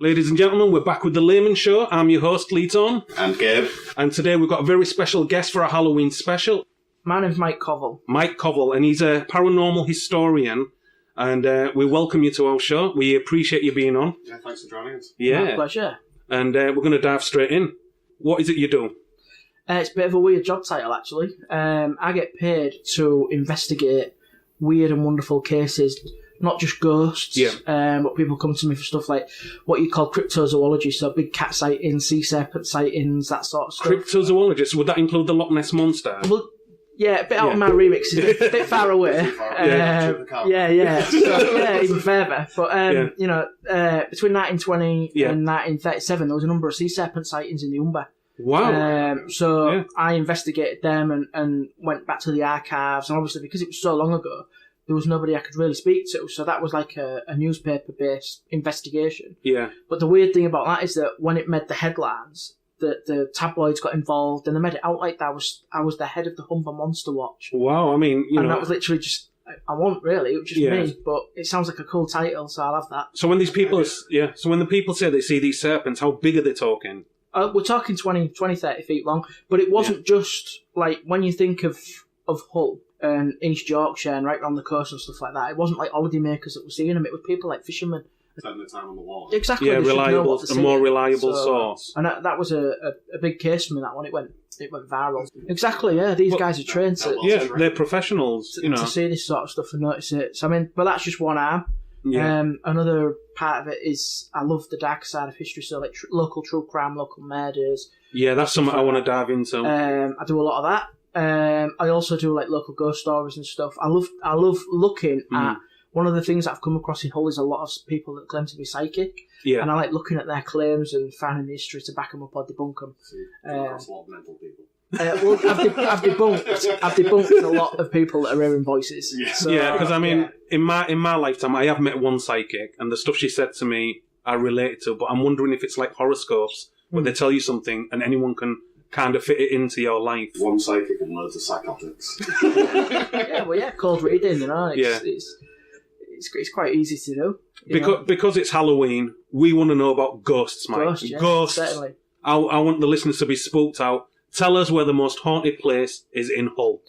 Ladies and gentlemen, we're back with the Laymen Show. I'm your host, Leeton. And Gabe. And today we've got a very special guest for our Halloween special. My name's Mike Covell. Mike Covell, and he's a paranormal historian. And we welcome you to our show. We appreciate you being on. Yeah, thanks for joining us. Yeah. My pleasure. And we're going to dive straight in. What is it you do? It's a bit of a weird job title, actually. I get paid to investigate weird and wonderful cases, not just ghosts, but people come to me for stuff like what you call cryptozoology, so big cat sightings, sea serpent sightings, that sort of stuff. Cryptozoologist, would that include the Loch Ness Monster? Well, yeah, a bit out of my remix, it's a bit far away. Even further. But, between 1920 and 1937, there was a number of sea serpent sightings in the Humber. Wow. I investigated them and went back to the archives, and obviously because it was so long ago, there was nobody I could really speak to, so that was like a newspaper-based investigation. Yeah. But the weird thing about that is that when it made the headlines, the tabloids got involved, and they made it out like that I was the head of the Humber Monster Watch. Wow, I mean, that was literally just, it was just me, but it sounds like a cool title, so I'll have that. So when these people, when the people say they see these serpents, how big are they talking? We're talking 20, 30 feet long, but it wasn't just, like, when you think of Hull, and East Yorkshire and right around the coast and stuff like that. It wasn't like holidaymakers that were seeing them. It was people like fishermen. Spending the time on the water. Exactly. Yeah, a more reliable source. And that was a big case for me. That one, it went viral. Exactly. Yeah, these guys are trained to. They're professionals. To see this sort of stuff and notice it. So I mean, but that's just one arm. Yeah. Another part of it is I love the dark side of history. So like local true crime, local murders. Yeah, that's something I want to dive into. I do a lot of that. I also do like local ghost stories and stuff. I love looking at one of the things that I've come across in Hull is a lot of people that claim to be psychic. Yeah. And I like looking at their claims and finding the history to back them up or debunk them. So you come across a lot of mental people. I've debunked a lot of people that are hearing voices. Yeah, because I mean, in my lifetime, I have met one psychic, and the stuff she said to me, I relate to. But I'm wondering if it's like horoscopes, where they tell you something, and anyone can kind of fit it into your life. One psychic and loads of psychotics. Cold reading, it's quite easy to do. Because it's Halloween, we want to know about ghosts, Mike. Ghosts. Certainly. I want the listeners to be spooked out. Tell us where the most haunted place is in Hull.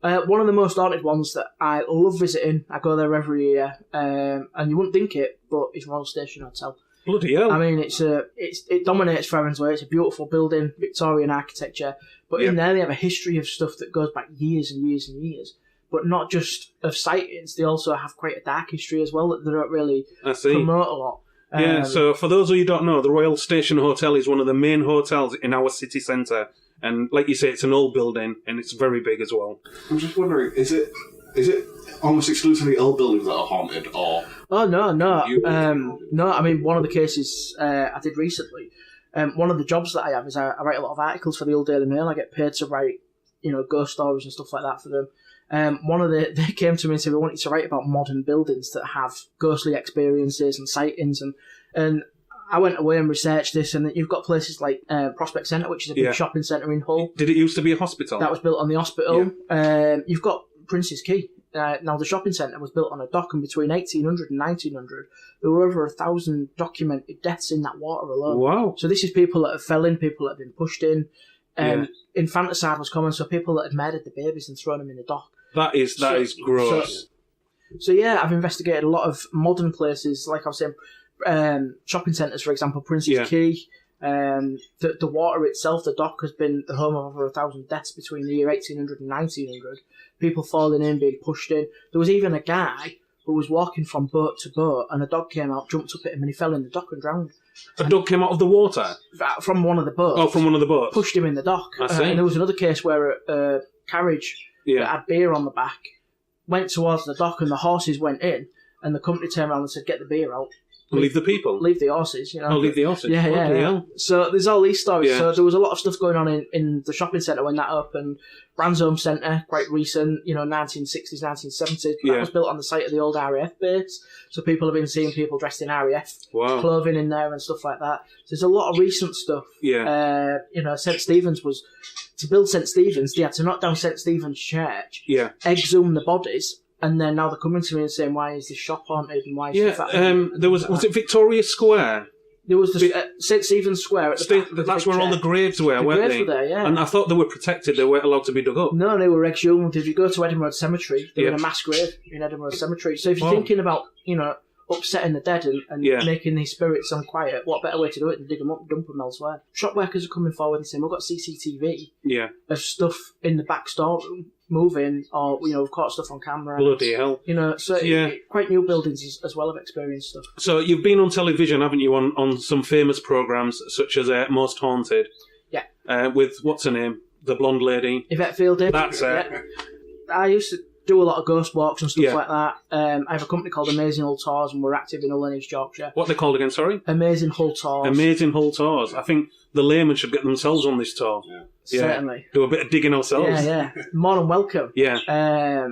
One of the most haunted ones that I love visiting, I go there every year, and you wouldn't think it, but it's Royal Station Hotel. Bloody hell. I mean, it dominates Farron's Way. It's a beautiful building, Victorian architecture. But in there, they have a history of stuff that goes back years and years and years. But not just of sightings, they also have quite a dark history as well that they don't really promote a lot. So for those of you who don't know, the Royal Station Hotel is one of the main hotels in our city centre. And like you say, it's an old building, and it's very big as well. I'm just wondering, is it almost exclusively old buildings that are haunted, or... Oh, no. No, I mean, one of the cases I did recently, one of the jobs that I have is I write a lot of articles for the Old Daily Mail. I get paid to write, ghost stories and stuff like that for them. They came to me and said, we want you to write about modern buildings that have ghostly experiences and sightings, and I went away and researched this, and you've got places like Prospect Centre, which is a big shopping centre in Hull. Did it used to be a hospital? That was built on the hospital. Yeah. You've got Prince's Quay. Now, the shopping centre was built on a dock, and between 1800 and 1900, there were over 1,000 documented deaths in that water alone. Wow. So this is people that have fell in, people that have been pushed in. Infanticide was common, so people that had murdered the babies and thrown them in the dock. That is gross. So I've investigated a lot of modern places, like I was saying, shopping centres, for example, Prince's Quay. The water itself, the dock, has been the home of over 1,000 deaths between the year 1800 and 1900. People falling in, being pushed in. There was even a guy who was walking from boat to boat, and a dog came out, jumped up at him, and he fell in the dock and drowned. A dog came out of the water? From one of the boats. Oh, from one of the boats. Pushed him in the dock. I see. And there was another case where a carriage that had beer on the back went towards the dock, and the horses went in, and the company turned around and said, get the beer out. Leave the people? Leave the horses, Oh, leave the horses. Yeah. So there's all these stories. Yeah. So there was a lot of stuff going on in the shopping centre when that opened. Bransholme Centre, quite recent, 1960s, 1970s. That was built on the site of the old RAF base. So people have been seeing people dressed in RAF clothing in there and stuff like that. So there's a lot of recent stuff. Yeah. St. Stephen's was... To build St. Stephen's, they had to knock down St. Stephen's Church, exhume the bodies, and then now they're coming to me and saying, why is this shop haunted and why is that? Was it Victoria Square? There was the St. Stephen's Square at the back. That's where all the graves were, weren't graves they? were there, yeah. And I thought they were protected. They weren't allowed to be dug up. No, they were exhumed. If you go to Edinburgh Cemetery, they're in a mass grave in Edinburgh Cemetery. So if you're thinking about, upsetting the dead and making these spirits unquiet, what better way to do it than dig them up and dump them elsewhere? Shop workers are coming forward and saying, we've got CCTV of stuff in the back storeroom moving, or, we've caught stuff on camera. Bloody hell. Quite new buildings as well have experienced stuff. So you've been on television, haven't you, on some famous programmes such as Most Haunted? Yeah. With, what's her name? The blonde lady? Yvette Fielding. That's it. Yeah. I used to do a lot of ghost walks and stuff like that. I have a company called Amazing Hull Tours, and we're active in Hull and East Yorkshire. What are they called again, sorry? Amazing Hull Tours. Amazing Hull Tours. I think the laymen should get themselves on this tour. Yeah. Certainly. Do a bit of digging ourselves. Yeah. More than welcome. Yeah.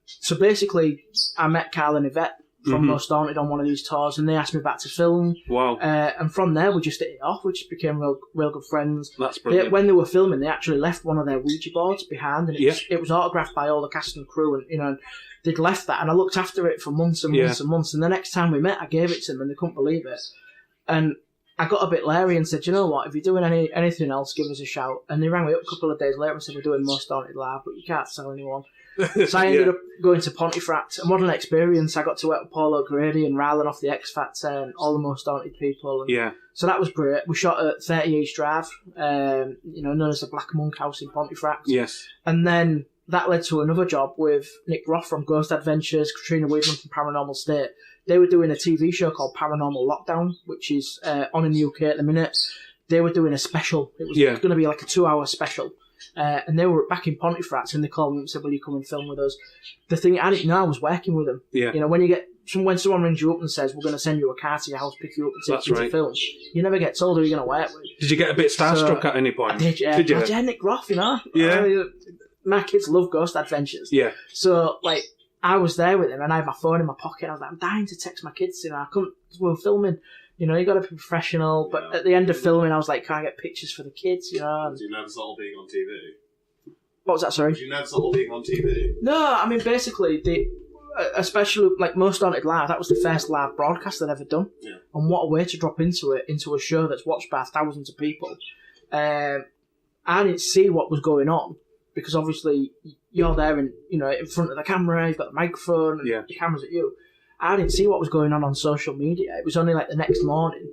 So basically, I met Carl and Yvette from Most Haunted on one of these tours, and they asked me back to film. Wow. And from there, we just hit it off. We just became real good friends. That's brilliant. When they were filming, they actually left one of their Ouija boards behind, and it was autographed by all the cast and crew, and they'd left that, and I looked after it for months and months and months, and the next time we met, I gave it to them, and they couldn't believe it. And I got a bit leery and said, you know what, if you're doing anything else, give us a shout. And they rang me up a couple of days later and said, we're doing Most Haunted Live, but you can't tell anyone. So I ended up going to Pontefract, a modern experience. I got to work with Paul O'Grady and Rylan off the X Factor and all the Most Haunted people. And so that was great. We shot at 30 East Drive, known as the Black Monk House in Pontefract. Yes. And then that led to another job with Nick Roth from Ghost Adventures, Katrina Weedman from Paranormal State. They were doing a TV show called Paranormal Lockdown, which is on in the UK at the minute. They were doing a special. It was going to be like a 2-hour special. And they were back in Pontefract, and they called me and said, will you come and film with us? The thing I didn't know, I was working with them. Yeah. When someone rings you up and says, we're going to send you a car to your house, pick you up and take you to film, you never get told who you're going to work with. Did you get a bit starstruck at any point? I did, yeah. Did you? Nick Roth, Yeah. My kids love Ghost Adventures. Yeah. So, I was there with him, and I had my phone in my pocket. I was like, I'm dying to text my kids. I couldn't. We were filming. You got to be professional. But at the end of filming, I was like, can I get pictures for the kids? Did you notice it all being on TV? What was that? Sorry. Did you notice it all being on TV? No, I mean basically especially Most Haunted Live. That was the first live broadcast I'd ever done. Yeah. And what a way to drop into a show that's watched by thousands of people. I didn't see what was going on, because obviously you're there and in front of the camera, you've got the microphone and the camera's at you. I didn't see what was going on social media. It was only the next morning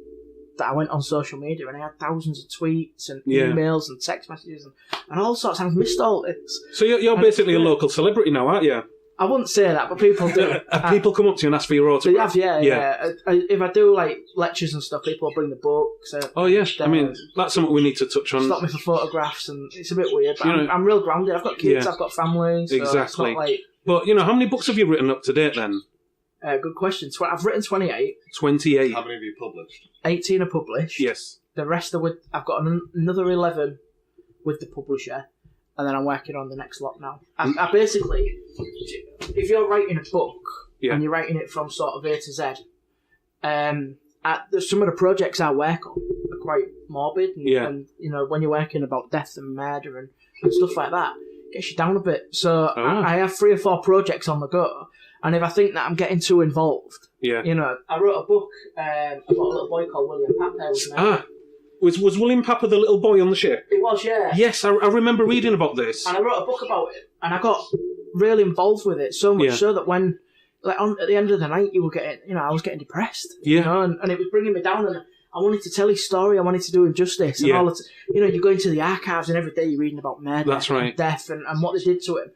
that I went on social media, and I had thousands of tweets and emails and text messages and all sorts. I've missed all this. So you're basically a local celebrity now, aren't you? I wouldn't say that, but people do. People come up to you and ask for your autograph? They have, yeah. If I do lectures and stuff, people will bring the books. Oh yeah, I mean that's something we need to touch on. Stop me for photographs, and it's a bit weird. But I'm real grounded. I've got kids, I've got family. So exactly. It's not But how many books have you written up to date then? Good question. I've written 28. 28. How many have you published? 18 are published. Yes. The rest are with. I've got another 11 with the publisher, and then I'm working on the next lot now. I basically, if you're writing a book and you're writing it from sort of A to Z, some of the projects I work on are quite morbid, and when you're working about death and murder and stuff like that, it gets you down a bit. So I have 3 or 4 projects on the go. And if I think that I'm getting too involved, I wrote a book about a little boy called William Papper. Was William Papper the little boy on the ship? It was, yeah. Yes, I remember reading about this. And I wrote a book about it, and I got really involved with it, so much so that when, at the end of the night, you were getting, I was getting depressed. Yeah. And it was bringing me down, and I wanted to tell his story, I wanted to do him justice. And all that, you go into the archives, and every day you're reading about murder and death and what they did to him.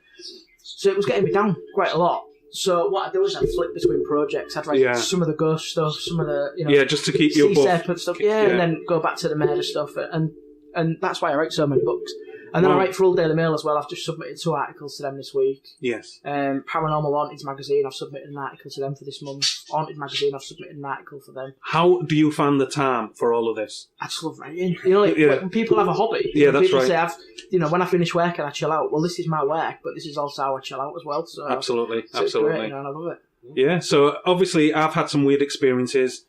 So it was getting me down quite a lot. So what I do is I flip between projects. I'd write some of the ghost stuff, some of the just to keep you above. Serpent stuff, and then go back to the murder stuff, and that's why I write so many books. And then I write for Hull Daily Mail as well. I've just submitted 2 articles to them this week. Yes. Paranormal Hauntings magazine, I've submitted an article to them for this month. Haunted magazine, I've submitted an article for them. How do you find the time for all of this? I just love writing. When people have a hobby. That's people right. say, when I finish work and I chill out, well, this is my work, but this is also how I chill out as well. So absolutely. It's great, and I love it. Yeah. So obviously, I've had some weird experiences.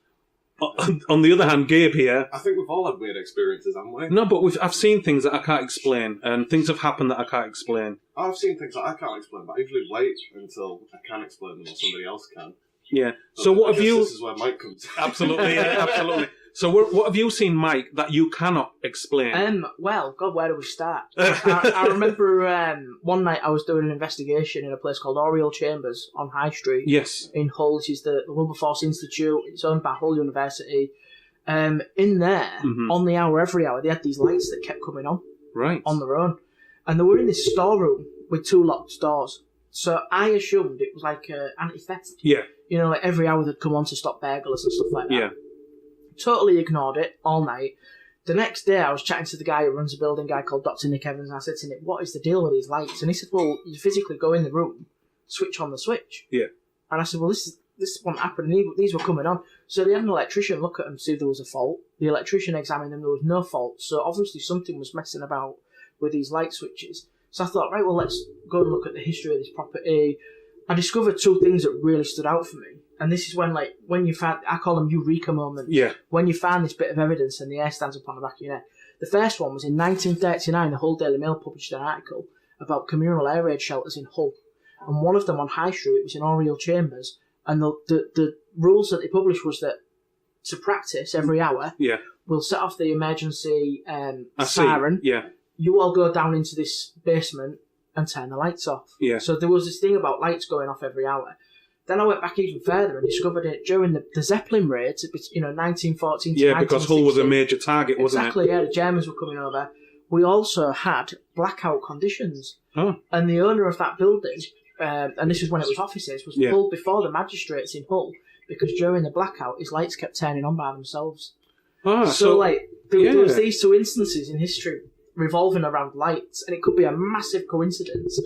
On the other hand, Gabe here... I think we've all had weird experiences, haven't we? No, but I've seen things that I can't explain, and things have happened that I can't explain. I've seen things that I can't explain, but I usually wait until I can explain them or somebody else can. Yeah. So what have you... This is where Mike comes in. Absolutely, absolutely. So what have you seen, Mike, that you cannot explain? Well, God, where do we start? I remember one night I was doing an investigation in a place called Oriel Chambers on High Street. Yes. In Hull, which is the Wilberforce Institute. It's owned by Hull University. In there, on the hour, every hour, they had these lights that kept coming on. Right. On their own. And they were in this storeroom with 2 locked doors. So I assumed it was like anti-theft. Yeah. You know, like every hour they'd come on to stop burglars and stuff like that. Yeah. Totally ignored it all night. The next day I was chatting to the guy who runs the building, a guy called Dr. Nick Evans, and I said to him, what is the deal with these lights? And he said, well, you physically go in the room, switch on the switch. Yeah. And I said, well, this won't happen. And these were coming on. So they had an electrician look at them, see if there was a fault. The electrician examined them, there was no fault. So obviously something was messing about with these light switches. So I thought, right, well, let's go and look at the history of this property. I discovered 2 things that really stood out for me. And this is when you find, I call them eureka moments. Yeah. When you find this bit of evidence and the hair stands up on the back of your neck. The first one was in 1939, the Hull Daily Mail published an article about communal air raid shelters in Hull. And one of them on High Street was in Oriel Chambers. And the rules that they published was that to practice every hour, we'll set off the emergency siren. Yeah. You all go down into this basement and turn the lights off. Yeah. So there was this thing about lights going off every hour. Then I went back even further and discovered it during the Zeppelin raids, 1914 to 1916. Yeah, because Hull was a major target, wasn't Exactly, yeah, the Germans were coming over. We also had blackout conditions. Oh. And the owner of that building, and this is when it was offices, was pulled before the magistrates in Hull because during the blackout his lights kept turning on by themselves. Ah, so there was these 2 instances in history revolving around lights, and it could be a massive coincidence,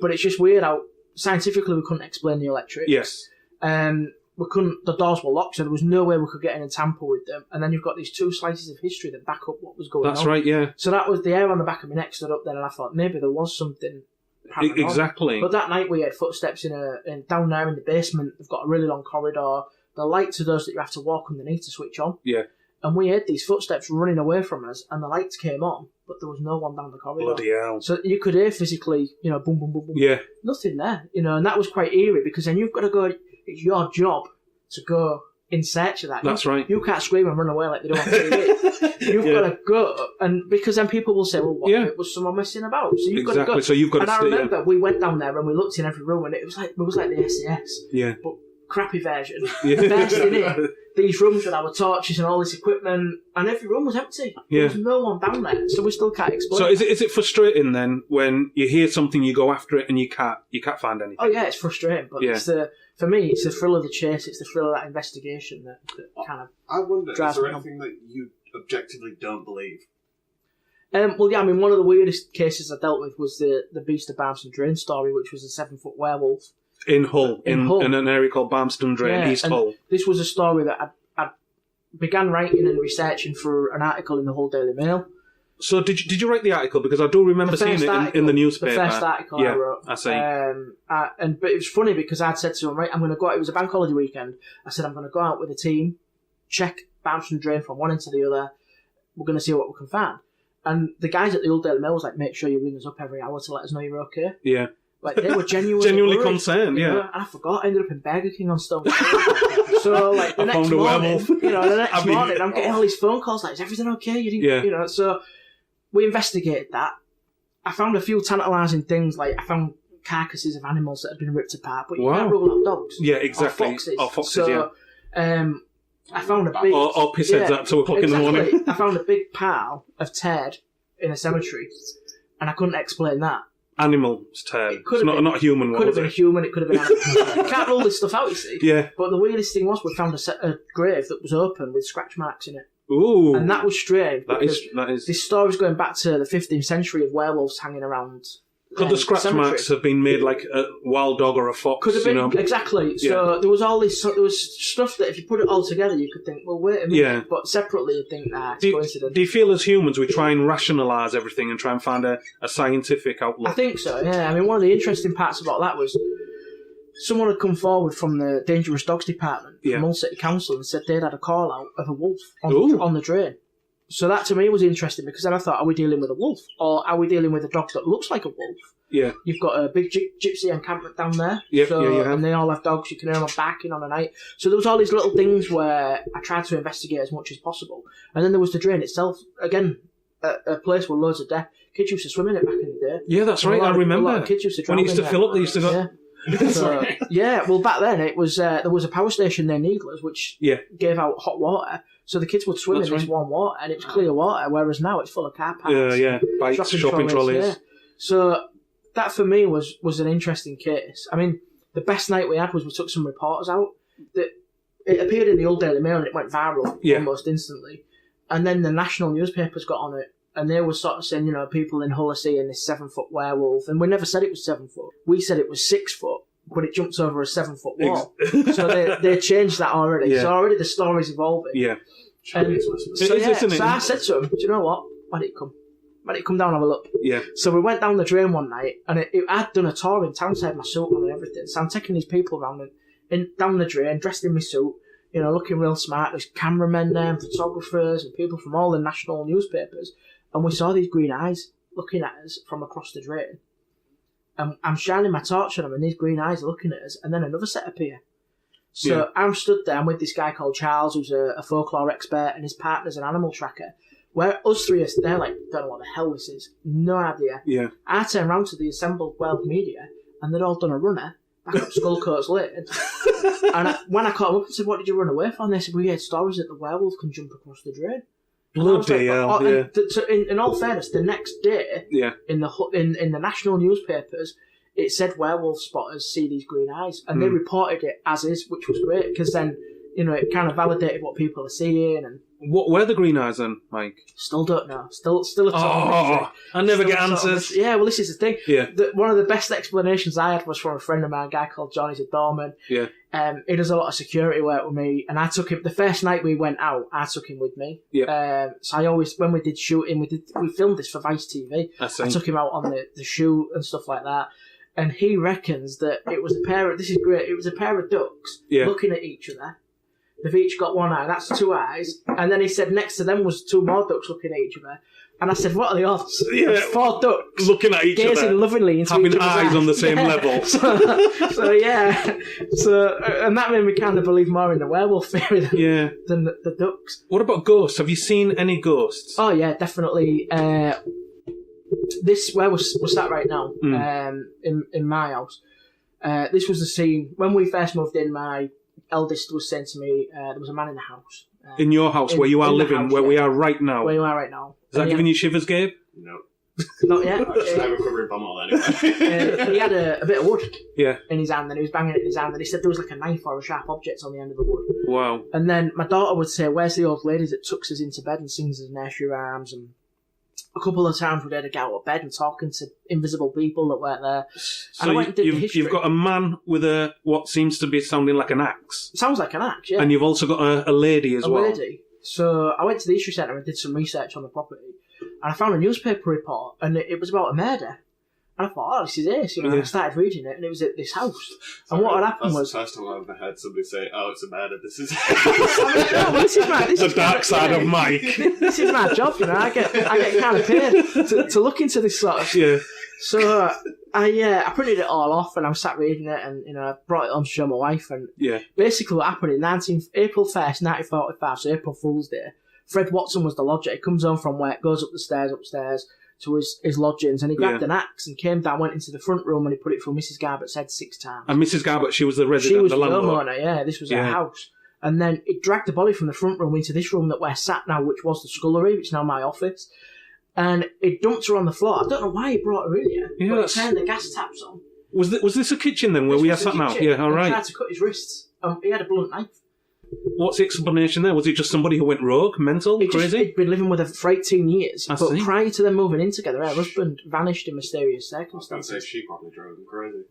but it's just weird how scientifically we couldn't explain the electrics. Yes. We couldn't. The doors were locked, so there was no way we could get in and tamper with them. And then you've got these 2 slices of history that back up what was going on. That's right. Yeah. So that was the hair on the back of my neck stood up then, and I thought maybe there was something paranormal. Exactly. But that night we had footsteps in down there in the basement. They've got a really long corridor. The lights are those that you have to walk underneath to switch on. Yeah. And we heard these footsteps running away from us, and the lights came on, but there was no one down the corridor. Bloody hell. So you could hear physically, boom, boom, boom, boom. Yeah. Nothing there, and that was quite eerie because then you've got to go, it's your job to go in search of that. That's right. You can't scream and run away like they do on TV. You've got to go, and because then people will say, well, what if it was someone messing about? So you've got to go. So you've got to stay. And I remember we went down there and we looked in every room, and it was like the SAS. Yeah. But crappy version. Bursting in these rooms with our torches and all this equipment, and every room was empty. There was no one down there, so we still can't explain. So is it frustrating then when you hear something, you go after it, and you can't find anything? Oh yeah, it's frustrating, but for me, it's the thrill of the chase. It's the thrill of that investigation that kind of. I wonder, drives is there me on. anything that you objectively don't believe? Well, yeah, I mean, one of the weirdest cases I dealt with was the Beast of Barmston Drain story, which was a 7-foot werewolf. In Hull, in Hull. in an area called Barmston Drain, East Hull. This was a story that I began writing and researching for an article in the Hull Daily Mail. So did you write the article? Because I do remember seeing it in the newspaper. The first article I wrote. I see. But it was funny because I'd said to him, right, I'm going to go out. It was a bank holiday weekend. I said, I'm going to go out with a team, check Barmston Drain from one end to the other. We're going to see what we can find. And the guys at the Old Daily Mail was like, make sure you ring us up every hour to let us know you're okay. Yeah. Like, they were genuinely worried, concerned, yeah. And I forgot, I ended up in Burger King on Stone Cold. So, like, the next morning, morning, I'm getting all these phone calls, like, is everything okay? You didn't, so we investigated that. I found a few tantalising things, like, I found carcasses of animals that had been ripped apart, but you can't rule out dogs. Yeah, exactly. Or foxes, yeah. I found a big... Or pissheads at 2 o'clock in the morning. I found a big pile of turd in a cemetery, and I couldn't explain that. Animal's turd. It's not a human one. Could have been a human, it could have been animal. You can't rule this stuff out, you see. Yeah. But the weirdest thing was we found a grave that was open with scratch marks in it. Ooh. And that was strange. That is. This story's going back to the 15th century of werewolves hanging around. Could the scratch marks have been made like a wild dog or a fox? Could have been, exactly. So there was all this. So there was stuff that if you put it all together, you could think, well, wait a minute. Yeah. But separately, you think, it's coincidence. Do you feel as humans we try and rationalise everything and try and find a scientific outlook? I think so. Yeah. I mean, one of the interesting parts about that was someone had come forward from the Dangerous Dogs Department from Hull City Council and said they'd had a call out of a wolf on the drain. So that to me was interesting because then I thought, are we dealing with a wolf or are we dealing with a dog that looks like a wolf? Yeah. You've got a big gypsy encampment down there. Yep, yeah. And they all have dogs. You can hear them barking on the night. So there was all these little things where I tried to investigate as much as possible. And then there was the drain itself. Again, a place with loads of death. Kids used to swim in it back in the day. Yeah, that's right. I remember. A lot of kids used to when it used to fill up, they used to go... Yeah. So, yeah, well, back then it was there was a power station near Needlers which gave out hot water, so the kids would swim in this warm water, and it was clear water. Whereas now it's full of car parks, bikes, shopping trolleys. Yeah. So that for me was an interesting case. I mean, the best night we had was we took some reporters out. That it appeared in the Old Daily Mail and it went viral almost instantly, and then the national newspapers got on it. And they were sort of saying, people in Hull are seeing this 7-foot werewolf. And we never said it was 7 foot. We said it was 6 foot, but it jumps over a 7-foot wall. So they changed that already. Yeah. So already the story's evolving. Yeah. And so I said to him, do you know what? Let it come. Let it come down and have a look. Yeah. So we went down the drain one night, and I'd done a tour in town, so I had my suit on and everything. So I'm taking these people around and down the drain, dressed in my suit, looking real smart. There's cameramen there and photographers and people from all the national newspapers. And we saw these green eyes looking at us from across the drain. And I'm shining my torch on them, and these green eyes are looking at us, and then another set appear. So I'm stood there, I'm with this guy called Charles, who's a folklore expert, and his partner's an animal tracker. Where us three they're like, don't know what the hell this is. No idea. Yeah. I turned around to the assembled world media, and they'd all done a runner back up Skullcoats Lane. And when I caught them up and said, what did you run away from? They said, we heard stories that the werewolf can jump across the drain. Bloody hell! So in all fairness, the next day, in the national newspapers, it said werewolf spotters see these green eyes, and they reported it as is, which was great because then it kind of validated what people are seeing. And what were the green eyes then, Mike? Still don't know. Still a I never get answers. Yeah, well, this is the thing. Yeah. One of the best explanations I had was from a friend of mine, a guy called John. He's a doorman. Yeah. He does a lot of security work with me, and I took him the first night we went out. I took him with me. Yeah. So I always, when we did shooting, we filmed this for Vice TV. I took him out on the shoot and stuff like that, and he reckons that it was a pair of. This is great. It was a pair of ducks looking at each other. They've each got one eye. That's 2 eyes. And then he said next to them was 2 more ducks looking at each other. And I said, what are the odds? Yeah. 4 ducks looking at each other. Gazing lovingly into having each other's eyes on the same level. So and that made me kind of believe more in the werewolf theory than the ducks. What about ghosts? Have you seen any ghosts? Oh, yeah, definitely. This, where we're sat right now, in my house, this was the scene. When we first moved in, my eldest was saying to me, there was a man in the house. In your house, where you are living, where we are right now? Where you are right now. Is that giving you shivers, Gabe? No. Not yet. I just have a covering bum all anyway. He had a bit of wood in his hand, and he was banging it in his hand, and he said there was like a knife or a sharp object on the end of the wood. Wow. And then my daughter would say, where's the old lady that tucks us into bed and sings us nursery rhymes? And a couple of times we'd had to get out of bed and talking to invisible people that weren't there. So you've got a man with what seems to be sounding like an axe. Sounds like an axe, yeah. And you've also got a lady as well. A lady. So I went to the history centre and did some research on the property, and I found a newspaper report, and it was about a murder. And I thought, oh, this is ace, And I started reading it, and it was at this house. And what had happened was... That's the first time I've ever heard somebody say, oh, it's a murder, this is... the dark side of Mike. This is my job, I get kind of paid to look into this sort of... Yeah. So I printed it all off, and I was sat reading it, and I brought it on to show my wife. And basically what happened in April 1st, 1945, so April Fool's Day, Fred Watson was the lodger. He comes home from work, goes up the stairs upstairs to his lodgings, and he grabbed an axe and came down, went into the front room, and he put it through Mrs. Garbutt's head 6 times. And Mrs. Garbutt, she was the resident, she was the landlord. Homeowner, yeah. This was her house. And then it dragged the body from the front room into this room that we're sat now, which was the scullery, which is now my office. And it dumped her on the floor. I don't know why he brought her in here, but he turned the gas taps on. Was this a kitchen then, where we are sat now? Yeah, all right. He tried to cut his wrists. He had a blunt knife. What's the explanation there? Was it just somebody who went rogue, mental, crazy? He'd been living with her for 18 years, but prior to them moving in together, her husband vanished in mysterious circumstances. I was going to say, she probably drove him crazy.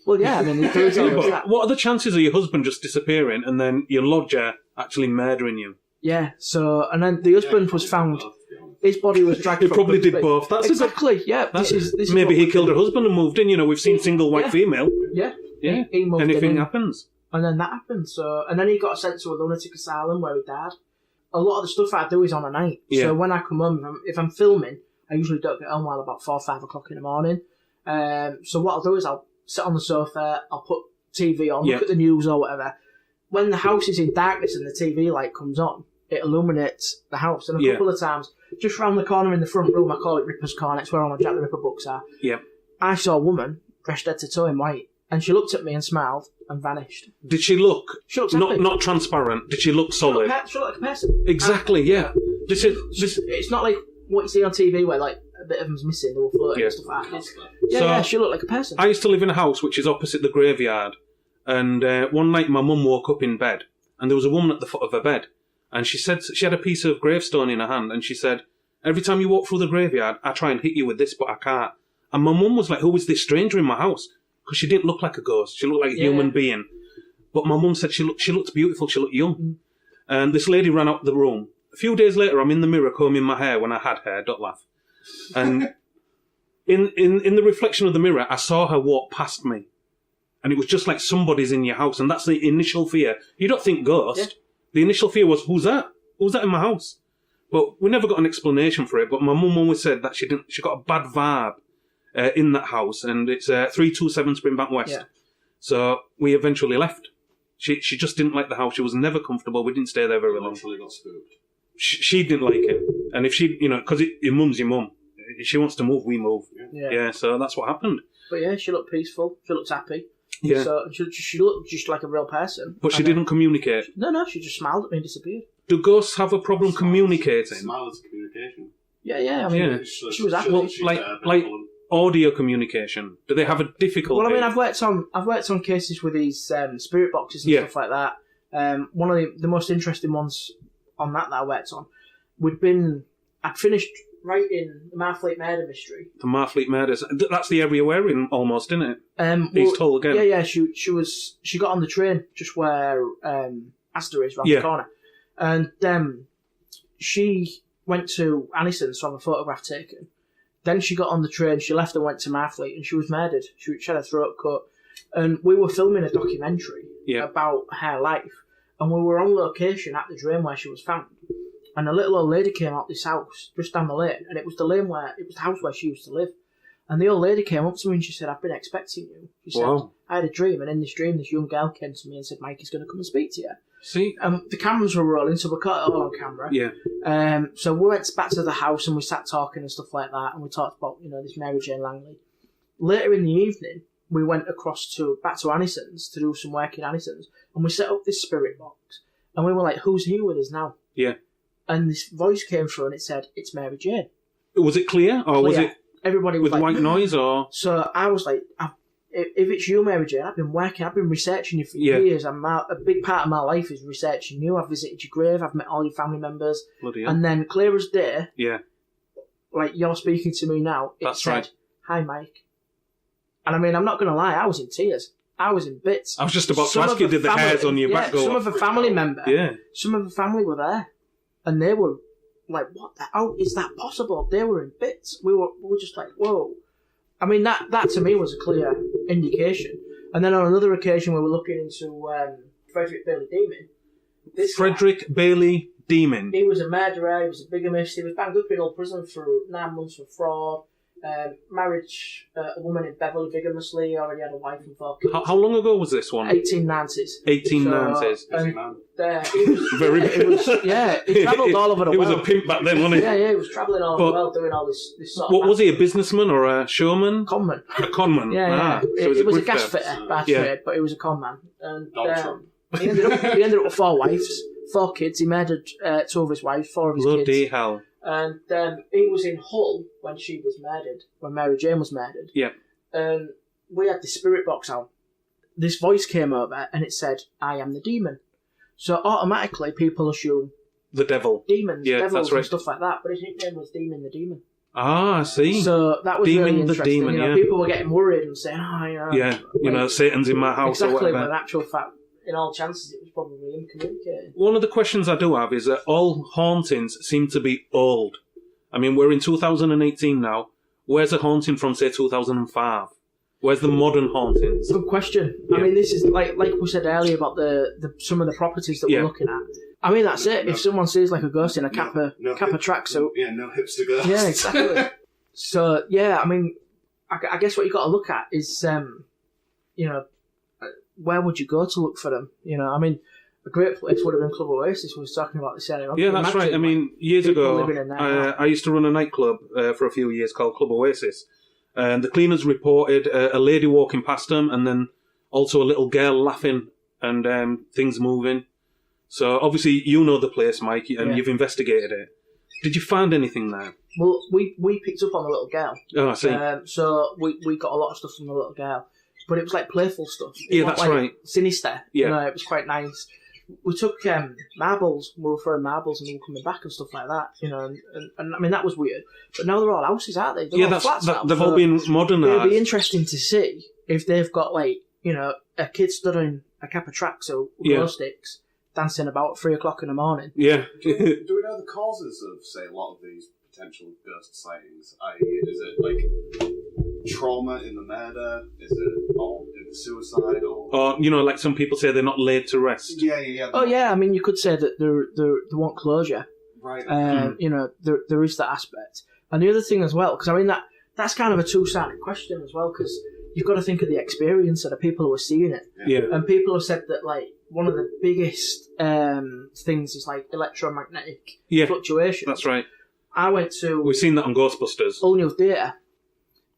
Well, yeah, I mean, there is always that. What are the chances of your husband just disappearing and then your lodger actually murdering you? Yeah, so, and then the husband was found... His body was dragged. He probably did both. That's exactly. Yeah. This is maybe he killed her husband and moved in. We've seen single white female. Yeah. He moved Anything in. Happens. And then that happened. So, and then he got sent to a lunatic asylum where he died. a lot of the stuff I do is on a night. Yeah. So when I come home, if I'm filming, I usually don't get home while about 4 or 5 o'clock in the morning. So what I'll do is I'll sit on the sofa, I'll put TV on, look at the news or whatever. When the house is in darkness and the TV light comes on, it illuminates the house. And a couple of times, just round the corner in the front room, I call it Ripper's Corner, it's where all my Jack the Ripper books are. Yeah. I saw a woman dressed head to toe in white, and she looked at me and smiled and vanished. Did she look She looked happy. not transparent? Did she look solid? She looked like a person. Exactly, yeah. It's not like what you see on TV where like a bit of them's missing, they were floating and stuff like that. She looked like a person. I used to live in a house which is opposite the graveyard, and one night my mum woke up in bed, and there was a woman at the foot of her bed, and she said she had a piece of gravestone in her hand, and she said, every time you walk through the graveyard, I try and hit you with this, but I can't. And my mum was like, who is this stranger in my house? Because she didn't look like a ghost. She looked like a human being. But my mum said she looked beautiful, she looked young. Mm. And this lady ran out the room. A few days later, I'm in the mirror combing my hair when I had hair, don't laugh. And in the reflection of the mirror, I saw her walk past me. And it was just like somebody's in your house. And that's the initial fear. You don't think ghost. Yeah. The initial fear was, who's that? Who's that in my house? But we never got an explanation for it. But my mum always said that she got a bad vibe in that house. And it's 327 Springbank West. Yeah. So we eventually left. She just didn't like the house. She was never comfortable. We didn't stay there very long. Eventually got spooked. She didn't like it. And if she, because your mum's your mum. If she wants to move, we move. Yeah, so that's what happened. But yeah, she looked peaceful. She looked happy. Yeah. So she looked just like a real person. But she didn't communicate. No, she just smiled at me and disappeared. Do ghosts have a problem communicating? Smile is communication. Yeah. I mean, she was happy. Well, like audio communication. Do they have a difficulty? Well, I mean, I've worked on cases with these spirit boxes and stuff like that. One of the most interesting ones on that I worked on, I'd finished writing the Marfleet murder mystery. The Marfleet murders. That's the area we're in almost, isn't it? East Hull again. Yeah. She got on the train just where Astor is, round the corner, and she went to Aniston's to have a photograph taken. Then she got on the train, she left and went to Marfleet, and she was murdered. She had her throat cut. And we were filming a documentary about her life, and we were on location at the drain where she was found. And a little old lady came out this house, just down the lane, and it was the house where she used to live. And the old lady came up to me and she said, I've been expecting you. She said, I had a dream, and in this dream, this young girl came to me and said, Mike is going to come and speak to you. See? The cameras were rolling, so we caught it all on camera. Yeah. So we went back to the house and we sat talking and stuff like that, and we talked about, this Mary Jane Langley. Later in the evening, we went back to Aniston's to do some work in Aniston's, and we set up this spirit box, and we were like, who's here with us now? Yeah. And this voice came through and it said, it's Mary Jane. Was it clear? Or was it everybody was with like, white noise? Or So I was like, if it's you, Mary Jane, I've been researching you for years. A big part of my life is researching you. I've visited your grave, I've met all your family members. Bloody and then clear as day, like you're speaking to me now, it said, right. Hi Mike. And I mean, I'm not going to lie, I was in tears. I was in bits. I was just about to ask you, did the hairs on your back go some of the family members, some of the family were there. And they were like, what the hell? Is that possible? They were in bits. We were just like, whoa. I mean, that to me was a clear indication. And then on another occasion, we were looking into Frederick Bailey Demon. Frederick Bailey Demon? He was a murderer, he was a bigamist, he was banged up in old prison for 9 months for fraud. Marriage, a woman in Beverly bigamously, already had a wife and 4 kids. How long ago was this one? 1890s. 1890s. He travelled all over the world. He was a pimp back then, wasn't he? Yeah, he was travelling all over the world doing all this sort of... What was he, a businessman or a showman? Conman. A conman? Yeah. So he was a gas fitter by trade, but he was a conman. And he ended up with 4 wives, 4 kids. He murdered 2 of his wives, 4 of his kids. Bloody hell. And he was in Hull when she was murdered, when Mary Jane was murdered. Yeah. And we had the spirit box out. This voice came over and it said, I am the demon. So automatically people assume the devil. Demons, devils and stuff like that. But his nickname was Demon the Demon. Ah, I see. So that was Demon really interesting. The Demon, people were getting worried and saying, Satan's in my house or whatever. Exactly, but in actual fact, in all chances, it was probably him communicating. One of the questions I do have is that all hauntings seem to be old. I mean, we're in 2018 now. Where's a haunting from, say, 2005? Where's the modern hauntings? Good question. Yeah. I mean, this is like we said earlier about the some of the properties that we're looking at. I mean, that's it. If someone sees like a ghost in a Kappa tracksuit, no hipster ghost. Yeah, exactly. So yeah, I mean, I guess what you got to look at is, where would you go to look for them? I mean, a great place would have been Club Oasis. We was talking about this earlier. Yeah, that's right. I mean, years ago, I used to run a nightclub for a few years called Club Oasis. And the cleaners reported a lady walking past them, and then also a little girl laughing and things moving. So obviously you know the place, Mike, and you've investigated it. Did you find anything there? Well, we picked up on the little girl. Oh, I see. So we got a lot of stuff from the little girl. But it was like playful stuff. That's right. Sinister. Yeah. It was quite nice. We took marbles. We were throwing marbles and we were coming back and stuff like that. And I mean, that was weird. But now they're all houses, aren't they? They're all flats now. They've all been modernised. It'll be interesting to see if they've got a kid stood in a Kappa tracksuit with glow sticks dancing about at 3 o'clock in the morning. Yeah. Do we know the causes of, say, a lot of these potential ghost sightings? Is it like trauma in the murder? Is it all in the suicide? Or like some people say they're not laid to rest. Yeah. Oh yeah, I mean, you could say that they want closure. Right. There is that aspect, and the other thing as well, because I mean that's kind of a two-sided question as well, because you've got to think of the experience of the people who are seeing it. Yeah. And people have said that like one of the biggest things is like electromagnetic fluctuation. That's right. We've seen that on Ghostbusters. Ulnuth Theatre,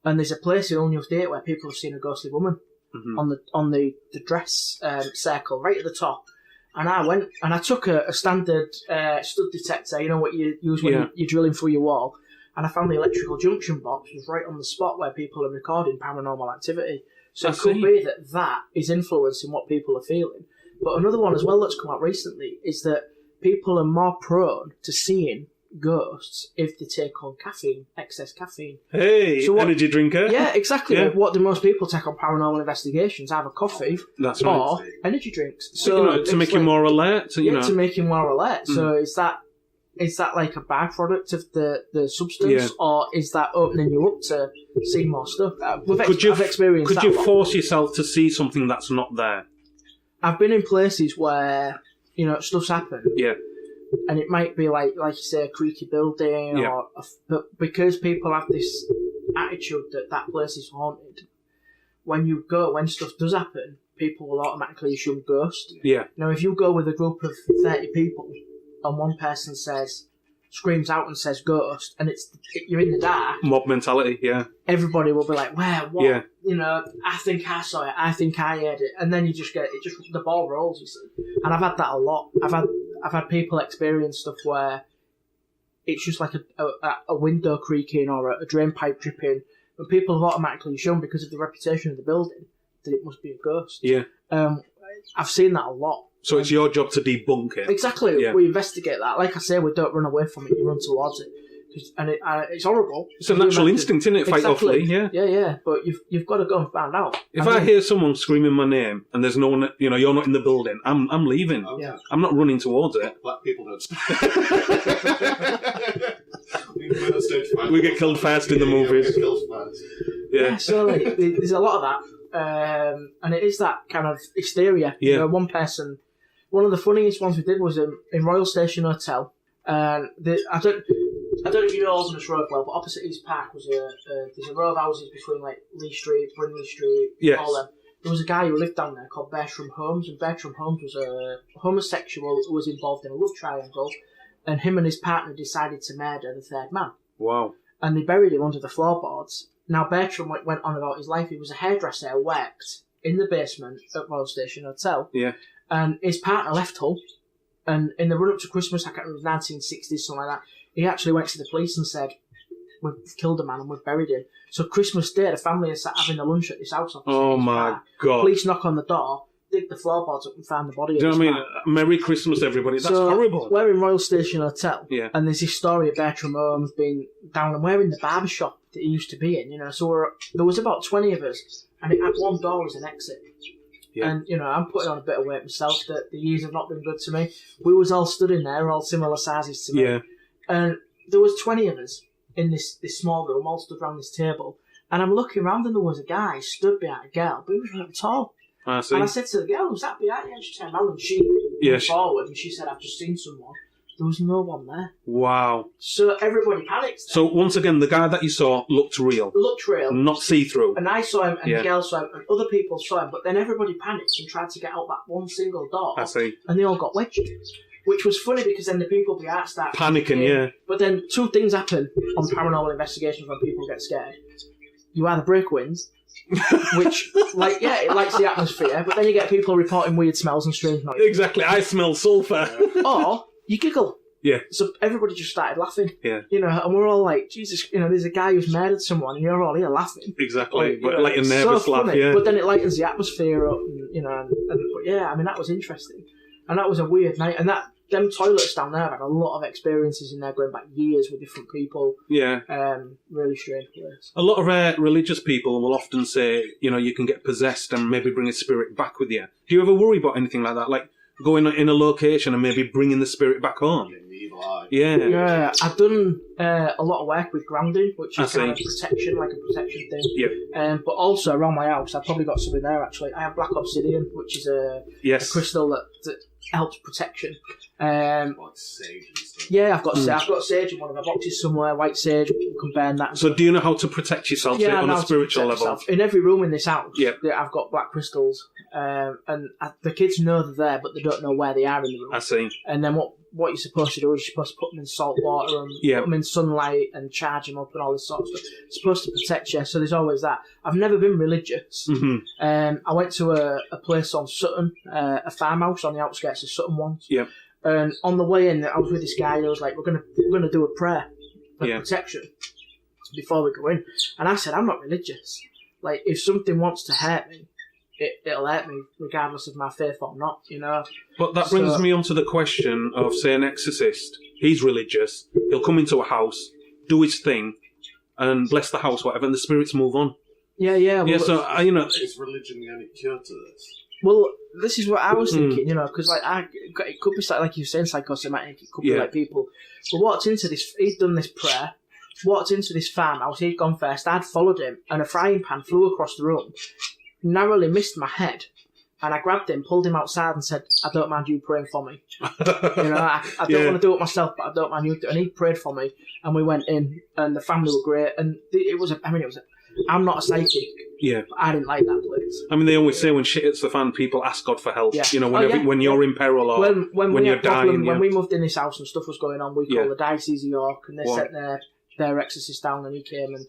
and there's a place in Ulnuth Theatre where people have seen a ghostly woman on the dress circle right at the top. And I went and I took a standard stud detector, what you use when you're drilling through your wall, and I found the electrical junction box was right on the spot where people are recording paranormal activity. So it could be that is influencing what people are feeling. But another one as well that's come out recently is that people are more prone to seeing ghosts if they take on excess caffeine. Hey, so energy drinker. Yeah, exactly. Yeah. What do most people take on paranormal investigations? Either coffee or energy drinks. So to make you more alert. To make you more alert. So is that like a byproduct of the substance, or is that opening you up to see more stuff? I've experienced that. Could you force yourself to see something that's not there? I've been in places where stuff's happened. Yeah. And it might be like you say, a creaky building, but because people have this attitude that place is haunted, when stuff does happen, people will automatically assume ghost. Yeah. Now, if you go with a group of 30 people and one person screams out and says ghost, and you're in the dark, mob mentality, everybody will be like, where, what? Yeah. I think I saw it, I think I heard it, and then you just get the ball rolls, you see. And I've had that a lot. I've had people experience stuff where it's just like a window creaking or a drain pipe dripping, and people have automatically assumed, because of the reputation of the building, that it must be a ghost. Yeah. I've seen that a lot. So it's your job to debunk it. Exactly. Yeah. We investigate that. Like I say, we don't run away from it. You run towards it, and it's horrible. It's a natural instinct, isn't it? Fight or flee. Yeah. Yeah. But you've got to go and find out. If I hear someone screaming my name and there's no one, you're not in the building, I'm leaving. Yeah. I'm not running towards it. Black people don't. We get killed fast in the movies. Yeah. So there's a lot of that, and it is that kind of hysteria. Yeah. One of the funniest ones we did was in Royal Station Hotel. And I don't know if you know Aldermas Road well, but opposite East Park was there's a row of houses between like Lee Street, Brindley Street, all them. There was a guy who lived down there called Bertram Holmes, and Bertram Holmes was a homosexual who was involved in a love triangle, and him and his partner decided to murder the third man. Wow. And they buried him under the floorboards. Now Bertram went on about his life. He was a hairdresser who worked in the basement at Royal Station Hotel. Yeah. And his partner left Hull. And in the run-up to Christmas, I can't remember, 1960s, something like that, he actually went to the police and said, we've killed a man and we've buried him. So Christmas Day, the family are sat having a lunch at this house. Oh, my God. Police knock on the door, dig the floorboards up and find the body. Do you know what I mean? Merry Christmas, everybody. That's horrible. We're in Royal Station Hotel, and there's this story of Bertram Holmes being down, and we're in the barber shop that he used to be in, so there was about 20 of us, and it had one door as an exit. Yeah. And, I'm putting on a bit of weight myself, that the years have not been good to me. We was all stood in there, all similar sizes to me. Yeah. And there was 20 of us in this small room, all stood around this table. And I'm looking around and there was a guy stood behind a girl, but he was really tall. I see. And I said to the girl, who's that behind you? And she turned around and she coming forward, and she said, "I've just seen someone." There was no one there. Wow. So everybody panicked. So once again, the guy that you saw looked real. Not see-through. And I saw him, and the girl saw him, and other people saw him, but then everybody panicked and tried to get out that one single door. I see. And they all got wedged. Which was funny because then the people behind started panicking, yeah. But then two things happen on paranormal investigations when people get scared. You either break wind, which, it likes the atmosphere, but then you get people reporting weird smells and strange noises. Exactly, I smell sulphur. Or you giggle. Yeah. So everybody just started laughing. Yeah. And we're all like, Jesus, there's a guy who's murdered someone and you're all here laughing. Exactly. But like a nervous laugh, yeah. But then it lightens the atmosphere up, but yeah, that was interesting. And that was a weird night. And them toilets down there, I've had a lot of experiences in there going back years with different people. Yeah. Really strange place. A lot of religious people will often say, you can get possessed and maybe bring a spirit back with you. Do you ever worry about anything like that? Like going in a location and maybe bringing the spirit back home? Yeah. Yeah, I've done a lot of work with grounding, which is kind of protection, like a protection thing. Yep. But also around my house, I've probably got something there actually. I have black obsidian, which is a crystal that helps protection. Like sage and stuff. Yeah, I've got sage in one of my boxes somewhere, white sage, you can burn that. So do you know how to protect yourself on a spiritual level? Myself. In every room in this house, I've got black crystals. And the kids know they're there, but they don't know where they are in the room. I see. And then what you're supposed to do is you're supposed to put them in salt water and put them in sunlight and charge them up and all this sort of stuff. It's supposed to protect you, so there's always that. I've never been religious. Mm-hmm. I went to a place on Sutton, a farmhouse on the outskirts of Sutton once. Yep. And on the way in, I was with this guy, and I was like, we're gonna do a prayer of protection before we go in. And I said, I'm not religious. Like, if something wants to hurt me, it'll hurt me regardless of my faith or not, But that brings me on to the question of, say, an exorcist. He's religious. He'll come into a house, do his thing, and bless the house, whatever, and the spirits move on. Yeah. Well, so, is religion the only cure to this? Well, this is what I was thinking, because it could be like you were saying, psychosomatic. It could be like people. But walked into this. He'd done this prayer. Walked into this farmhouse. He'd gone first. I'd followed him, and a frying pan flew across the room. Narrowly missed my head, and I grabbed him, pulled him outside, and said, "I don't mind you praying for me. I don't want to do it myself, but I don't mind you." And he prayed for me, and we went in, and the family were great, and I'm not a psychic. Yeah, but I didn't like that place. I mean, they always say when shit hits the fan, people ask God for help. Yeah. When you're in peril or when you're dying. When we moved in this house and stuff was going on, we called the Diocese of York, and they sent their exorcist down, and he came and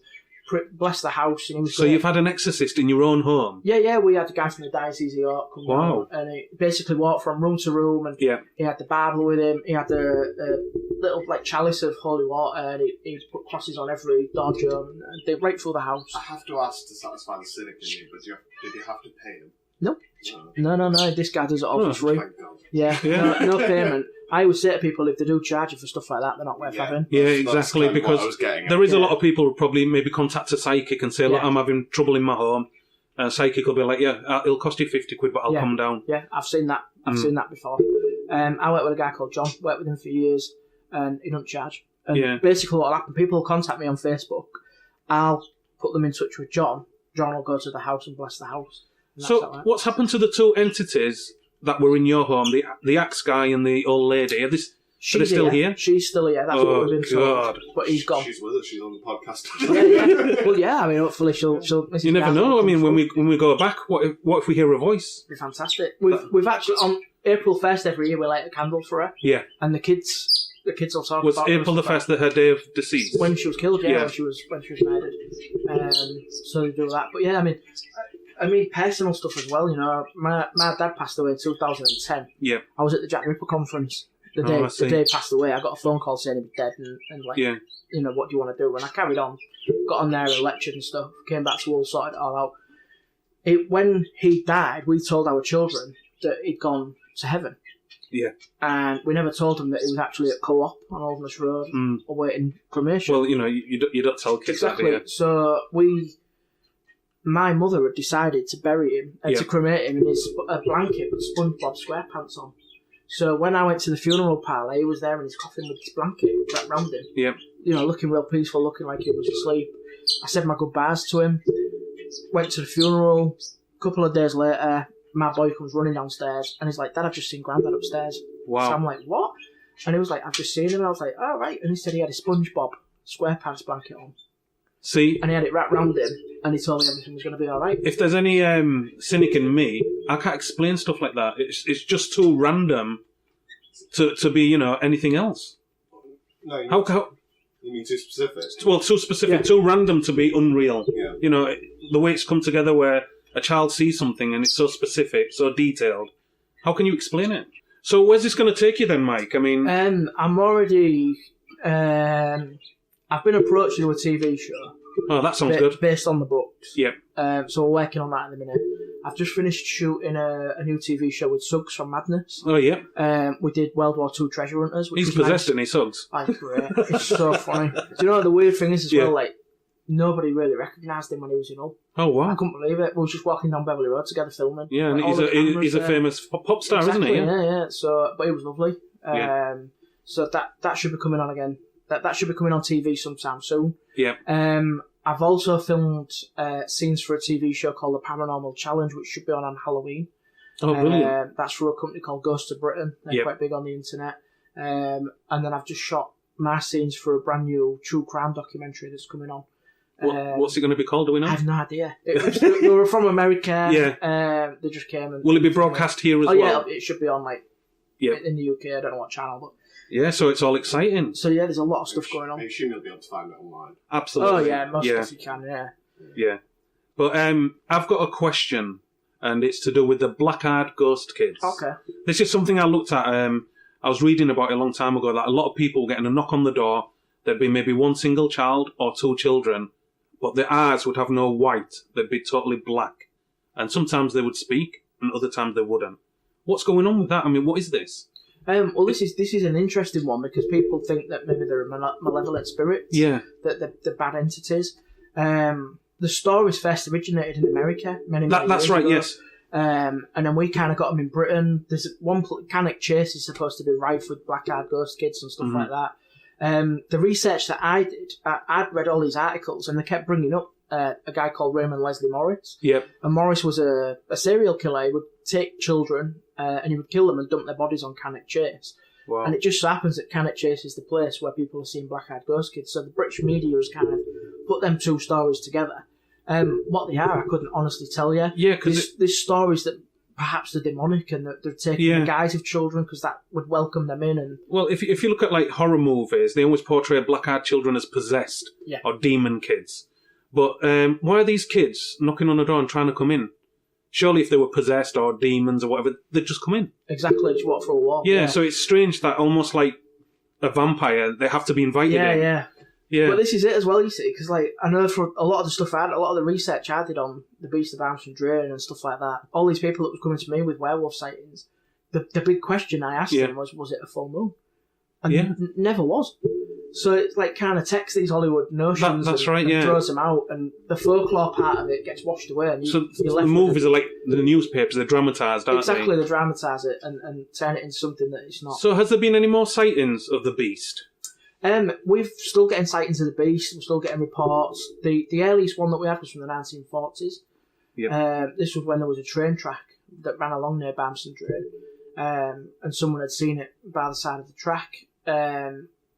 blessed the house. And he was so you've had an exorcist in your own home? Yeah, we had a guy from the Diocese of York come down, and he basically walked from room to room, and he had the Bible with him, he had the little chalice of holy water, and he put crosses on every door jamb, and they right through the house. I have to ask to satisfy the cynic in me, but did you have to pay him? Nope. No, this guy does it all for free. Thank God. Yeah. No payment. I always say to people, if they do charge you for stuff like that, they're not worth having. Yeah, exactly, because there is a lot of people who probably maybe contact a psychic and say, look, I'm having trouble in my home. And a psychic will be like, it'll cost you 50 quid, but I'll come down. Yeah, I've seen that. I've seen that before. I worked with a guy called John, worked with him for years, and he don't charge. And basically what'll happen, people will contact me on Facebook, I'll put them in touch with John will go to the house and bless the house. So what's happened to the two entities that were in your home, the axe guy and the old lady? Are they still here? She's still here. That's what we've been told. But he's gone. She's with us. She's on the podcast. Yeah. Well, yeah. I mean, hopefully she'll. You never know. I mean, when we go back, what if we hear a voice? It'd be fantastic. We've actually on April 1st every year we light a candle for her. Yeah. And the kids will talk was about. Was April the 1st her day of decease? When she was killed, when she was murdered. So they do that. But yeah, I mean, personal stuff as well. My dad passed away in 2010. Yeah. I was at the Jack the Ripper conference the day he passed away. I got a phone call saying he was dead, and what do you want to do? And I carried on, got on there and lectured and stuff. Came back to all, sorted it all out. When he died, we told our children that he'd gone to heaven. Yeah. And we never told them that he was actually at Co-op on Oldness Road awaiting cremation. Well, you don't tell kids exactly. that, do you? So my mother had decided to bury him and to cremate him in a blanket with SpongeBob SquarePants on. So when I went to the funeral parlour, he was there in his coffin with his blanket wrapped round him. Yeah. Looking real peaceful, looking like he was asleep. I said my goodbyes to him. Went to the funeral. A couple of days later, my boy comes running downstairs and he's like, Dad, I've just seen Grandad upstairs. Wow. So I'm like, what? And he was like, I've just seen him. And I was like, oh, right. And he said he had a SpongeBob SquarePants blanket on. See, and he had it wrapped around him, and he told me everything was going to be all right. If there's any cynic in me, I can't explain stuff like that. It's just too random to be, anything else. No, How you mean too specific? well, too specific, too random to be unreal. Yeah. The way it's come together where a child sees something and it's so specific, so detailed. How can you explain it? So where's this going to take you then, Mike? I mean... I'm already... I've been approached to do a TV show. Oh, that sounds good. Based on the books. Yep. So we're working on that in a minute. I've just finished shooting a new TV show with Suggs from Madness. Oh, yeah. We did World War II Treasure Hunters. Which He's possessed, isn't he, Suggs? Oh, great. It's so funny. Do you know what the weird thing is as well? Like, nobody really recognised him when he was in Hull. Oh, wow. I couldn't believe it. We were just walking down Beverly Road together filming. Yeah, and he's a famous pop star, exactly, isn't he? Yeah. So, but he was lovely. So that should be coming on again. That should be coming on TV sometime soon. Yeah. I've also filmed scenes for a TV show called The Paranormal Challenge, which should be on Halloween. Oh, brilliant. That's for a company called Ghosts of Britain. They're quite big on the internet. And then I've just shot my scenes for a brand new true crime documentary that's coming on. What's it going to be called? Do we know? I have no idea. They were from America. Yeah. They just came and... Will it be broadcast here as well? Yeah, it should be on in the UK. I don't know what channel, but... Yeah, so it's all exciting. So yeah, there's a lot of stuff going on. I assume you'll be able to find it online. Absolutely. Oh yeah, most of you can, yeah. Yeah. But I've got a question, and it's to do with the black-eyed ghost kids. Okay. This is something I looked at. I was reading about it a long time ago, that a lot of people getting a knock on the door, there'd be maybe one single child or two children, but their eyes would have no white. They'd be totally black. And sometimes they would speak, and other times they wouldn't. What's going on with that? I mean, what is this? Well, this is an interesting one because people think that maybe they're malevolent spirits. Yeah. That they're bad entities. The stories first originated in America many That's years right. ago. Yes. And then we kind of got them in Britain. There's one Cannock Chase is supposed to be rife with black-eyed ghost kids and stuff like that. The research that I did, I'd read all these articles and they kept bringing up a guy called Raymond Leslie Morris. Yep. And Morris was a serial killer. He would take children and he would kill them and dump their bodies on Cannock Chase. Wow. And it just so happens that Cannock Chase is the place where people are seeing black-eyed ghost kids. So the British media has kind of put them two stories together. What they are, I couldn't honestly tell you. Yeah, because there's stories that perhaps they're demonic and that they're taking the guise of children because that would welcome them in. And well, if you look at like horror movies, they always portray black-eyed children as possessed or demon kids. But why are these kids knocking on the door and trying to come in? Surely if they were possessed or demons or whatever, they'd just come in. Exactly, just walk through a wall. Yeah, so it's strange that almost like a vampire, they have to be invited in. Yeah. But this is it as well, you see, because like I know for a lot of the stuff a lot of the research I did on the Beast of Armstrong Drain and stuff like that, all these people that were coming to me with werewolf sightings, the big question I asked them was it a full moon? And never was. So it's like kind of takes these Hollywood notions and throws them out, and the folklore part of it gets washed away. And the movies are like the newspapers, they're dramatised, aren't they? Exactly, they dramatise it and turn it into something that it's not. So has there been any more sightings of the beast? We're still getting sightings of the beast, we're still getting reports. The earliest one that we had was from the 1940s. Yep. This was when there was a train track that ran along near Barmston Drain, and someone had seen it by the side of the track.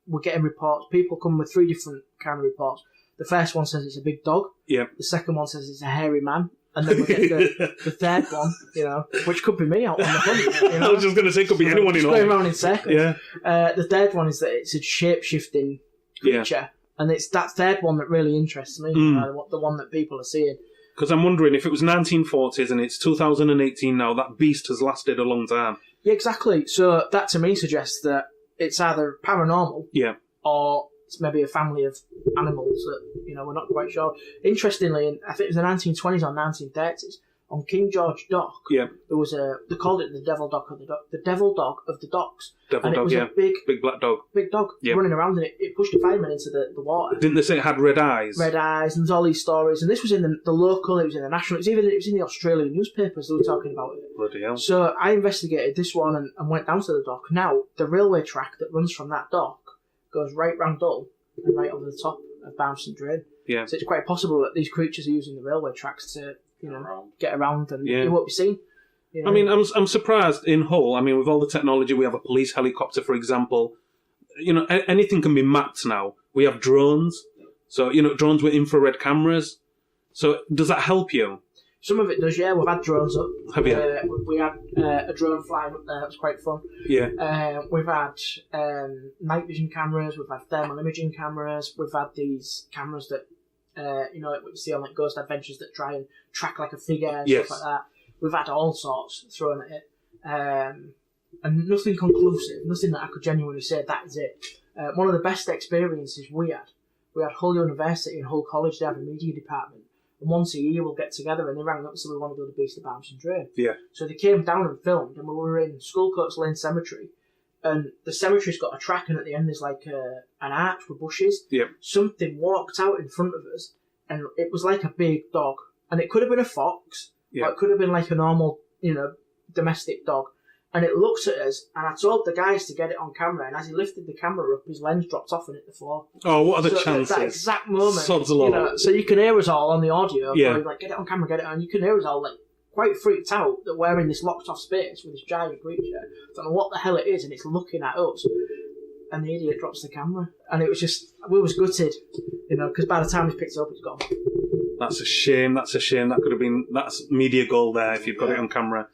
We're getting reports. People come with three different kind of reports. The first one says it's a big dog. Yeah. The second one says it's a hairy man. And then we get the third one, which could be me out on the front. I was just going to say, it could be anyone in all. Going around in circles. Yeah. The third one is that it's a shape-shifting creature. And it's that third one that really interests me, the one that people are seeing. Because I'm wondering, if it was 1940s and it's 2018 now, that beast has lasted a long time. Yeah, exactly. So that to me suggests that it's either paranormal or it's maybe a family of animals that, we're not quite sure. Interestingly, I think it was the 1920s or 1930s, on King George Dock, there was they called it the devil dog of the docks. Devil dog, a big black dog. Big dog running around, and it pushed a fireman into the water. Didn't they say it had red eyes? Red eyes, and there's all these stories. And this was in the local, it was in the national, it was in the Australian newspapers they were talking about it. Bloody hell. So I investigated this one and went down to the dock. Now, the railway track that runs from that dock goes right round Dull and right over the top of Barmston Drain. Yeah. So it's quite possible that these creatures are using the railway tracks to, get around and you won't be seen. You know? I mean, I'm surprised in Hull. I mean, with all the technology, we have a police helicopter, for example. You know, anything can be mapped now. We have drones. So, you know, drones with infrared cameras. So does that help you? Some of it does, yeah. We've had drones up. Have you? We had a drone flying up there. It was quite fun. Yeah. We've had night vision cameras. We've had thermal imaging cameras. We've had these cameras that, you know, what you see on like Ghost Adventures that try and track like a figure and stuff like that. We've had all sorts thrown at it. And nothing conclusive. Nothing that I could genuinely say that is it. One of the best experiences we had Hull University and Hull College. They have a media department. And once a year we'll get together and they rang up and said we want to go to Beast of Barmston Dray. Yeah. So they came down and filmed and we were in Skullcoats Lane Cemetery and the cemetery's got a track and at the end there's like an arch with bushes. Yeah. Something walked out in front of us and it was like a big dog. And it could have been a fox or it could have been like a normal, you know, domestic dog. And it looked at us, and I told the guys to get it on camera, and as he lifted the camera up, his lens dropped off and hit the floor. Oh, what are the so chances? At that exact moment, Sods you know, so you can hear us all on the audio, like, get it on camera, get it on. You can hear us all, like, quite freaked out that we're in this locked-off space with this giant creature. Don't know what the hell it is, and it's looking at us. And the idiot drops the camera. And it was just, we was gutted, you know, because by the time we picked it up, it's gone. That's a shame. That could have been, that's media gold there if you've got it on camera.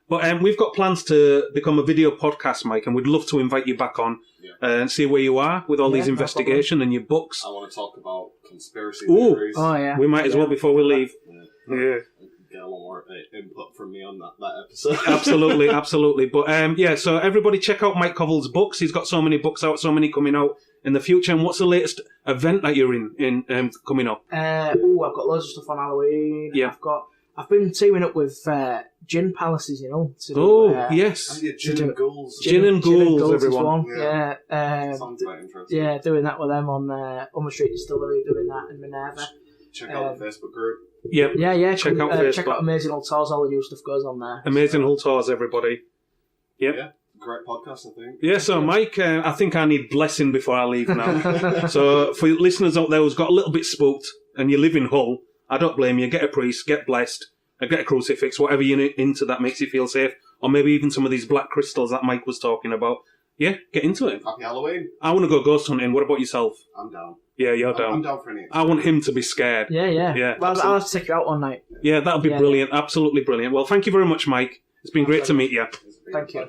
But we've got plans to become a video podcast, Mike, and we'd love to invite you back on and see where you are with all these investigations and your books. I want to talk about conspiracy theories. Oh, yeah. We might as well before we leave. Yeah. Get a lot more input from me on that episode. Absolutely. But so everybody check out Mike Covell's books. He's got so many books out, so many coming out in the future. And what's the latest event that you're in coming up? I've got loads of stuff on Halloween. Yeah. I've been teaming up with Gin Palaces, you know. Yes. Gin and Ghouls. Gin and Ghouls, everyone. Sounds quite interesting. Yeah, doing that with them on Ulmer Street Distillery, doing that in Minerva. Check out the Facebook group. Yep. Yeah. Check out Facebook. Check out Amazing Hull Tours. All the new stuff goes on there. Amazing Hull Tours, everybody. Yep. Yeah. Great podcast, I think. Yeah, so Mike, I think I need blessing before I leave now. So for listeners out there who's got a little bit spooked and you live in Hull, I don't blame you. Get a priest, get blessed, get a crucifix, whatever you're into that makes you feel safe. Or maybe even some of these black crystals that Mike was talking about. Yeah, get into it. Happy Halloween. I want to go ghost hunting. What about yourself? I'm down. Yeah, you're down. I'm down for any. I want him to be scared. Yeah. Well, I'll have to take you out one night. Yeah, that'll be brilliant. Absolutely brilliant. Well, thank you very much, Mike. It's been great to meet you. Thank you.